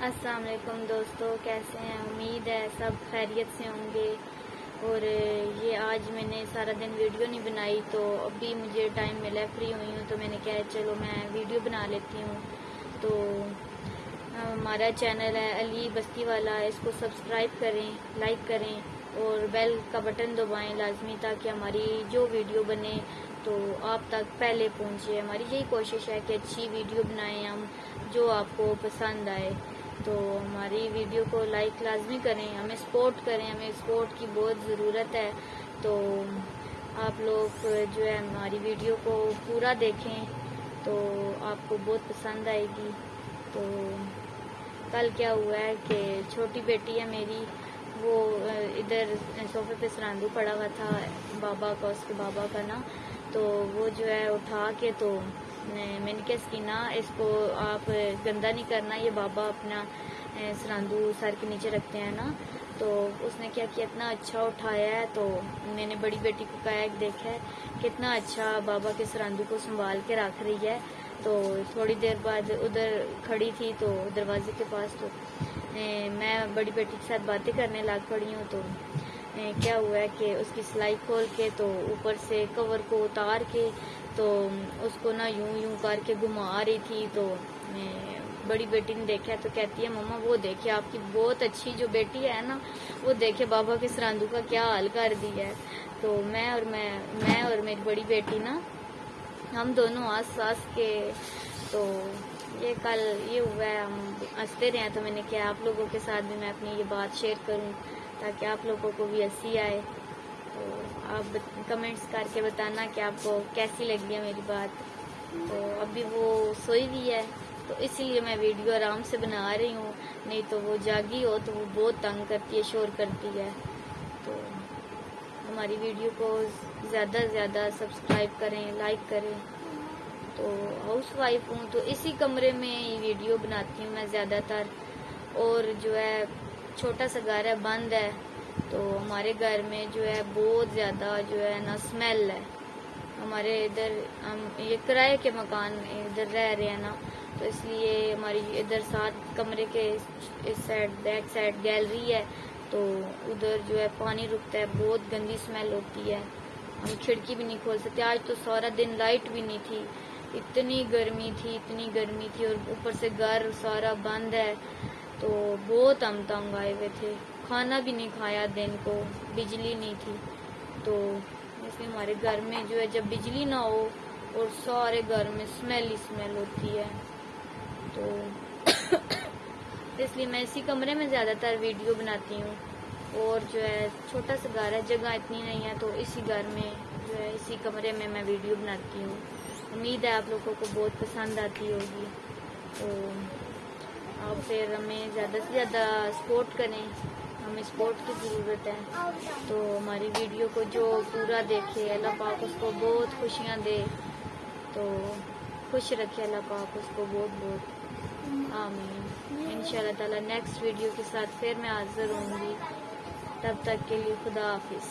السلام علیکم دوستو، کیسے ہیں؟ امید ہے سب خیریت سے ہوں گے۔ اور یہ آج میں نے سارا دن ویڈیو نہیں بنائی، تو ابھی مجھے ٹائم ملا، فری ہوئی ہوں، تو میں نے کہا چلو میں ویڈیو بنا لیتی ہوں۔ تو ہمارا چینل ہے علی بستی والا، اس کو سبسکرائب کریں، لائک کریں اور بیل کا بٹن دبائیں لازمی، تاکہ ہماری جو ویڈیو بنے تو آپ تک پہلے پہنچے۔ ہماری یہی کوشش ہے کہ اچھی ویڈیو بنائیں ہم، جو آپ کو پسند آئے۔ تو ہماری ویڈیو کو لائک لازمی کریں، ہمیں سپورٹ کریں، ہمیں سپورٹ کی بہت ضرورت ہے۔ تو آپ لوگ جو ہے ہماری ویڈیو کو پورا دیکھیں تو آپ کو بہت پسند آئے گی۔ تو کل کیا ہوا ہے کہ چھوٹی بیٹی ہے میری، وہ ادھر صوفے پہ سراندو پڑا ہوا تھا بابا کا، اس کے بابا کا نا، تو وہ جو ہے اٹھا کے، تو میں نے کہا سکینہ اس کو آپ گندا نہیں کرنا، یہ بابا اپنا سراندو سر کے نیچے رکھتے ہیں نا۔ تو اس نے کیا کیا، اتنا اچھا اٹھایا ہے۔ تو میں نے بڑی بیٹی کو کہا کہ دیکھا ہے کتنا اچھا بابا کے سراندو کو سنبھال کے رکھ رہی ہے۔ تو تھوڑی دیر بعد ادھر کھڑی تھی تو دروازے کے پاس، تو میں بڑی بیٹی کے ساتھ باتیں کرنے لگ پڑی ہوں۔ تو کیا ہوا ہے کہ اس کی سلائی کھول کے، تو اوپر سے کور کو اتار کے، تو اس کو نا یوں کر کے گھما رہی تھی۔ تو بڑی بیٹی نے دیکھا تو کہتی ہے مما وہ دیکھے آپ کی بہت اچھی جو بیٹی ہے نا، وہ دیکھے بابا کے سراندو کا کیا حال کر دیا ہے۔ تو میں اور میری بڑی بیٹی نا، ہم دونوں ہنس کے، تو یہ کل یہ ہوا ہے، ہم ہنستے رہے ہیں۔ تو میں نے کہا آپ لوگوں کے ساتھ بھی میں اپنی یہ بات شیئر کروں تاکہ آپ لوگوں کو بھی ہنسی آئے۔ تو آپ کمنٹس کر کے بتانا کہ آپ کو کیسی لگی ہے میری بات۔ تو ابھی وہ سوئی ہوئی ہے، تو اسی لیے میں ویڈیو آرام سے بنا رہی ہوں، نہیں تو وہ جاگی ہو تو وہ بہت تنگ کرتی ہے، شور کرتی ہے۔ تو ہماری ویڈیو کو زیادہ سے زیادہ سبسکرائب کریں، لائک کریں۔ تو ہاؤس وائف ہوں، تو اسی کمرے میں ویڈیو بناتی ہوں میں زیادہ تر، اور جو ہے چھوٹا سا گھر ہے، بند ہے، تو ہمارے گھر میں جو ہے بہت زیادہ جو ہے نا اسمیل ہے۔ ہمارے ادھر ہم یہ کرائے کے مکان ادھر رہ رہے ہیں نا، تو اس لیے ہماری ادھر 7 کمرے کے اس سائڈ بیک سائڈ گیلری ہے، تو ادھر جو ہے پانی رکتا ہے، بہت گندی اسمیل ہوتی ہے، ہم کھڑکی بھی نہیں کھول سکتے۔ آج تو سارا دن لائٹ بھی نہیں تھی، اتنی گرمی تھی، اور اوپر سے گھر سارا بند ہے، تو بہت ہم تنگ آئے ہوئے تھے، کھانا بھی نہیں کھایا دن کو، بجلی نہیں تھی۔ تو اس لیے ہمارے گھر میں جو ہے جب بجلی نہ ہو اور سارے گھر میں اسمیل ہوتی ہے، تو اس لیے میں اسی کمرے میں زیادہ تر ویڈیو بناتی ہوں۔ اور جو ہے چھوٹا سا گھر ہے، جگہ اتنی نہیں ہے، تو اسی گھر میں جو ہے اسی کمرے میں میں ویڈیو بناتی ہوں۔ امید ہے آپ لوگوں کو بہت پسند آتی ہوگی۔ تو آپ پھر ہمیں زیادہ سے زیادہ سپورٹ کریں، ہمیں سپورٹ کی ضرورت ہے۔ تو ہماری ویڈیو کو جو پورا دیکھے، اللہ پاک اس کو بہت خوشیاں دے، تو خوش رکھے اللہ پاک اس کو بہت بہت، آمین۔ انشاءاللہ تعالی نیکسٹ ویڈیو کے ساتھ پھر میں حاضر ہوں گی، تب تک کے لیے خدا حافظ۔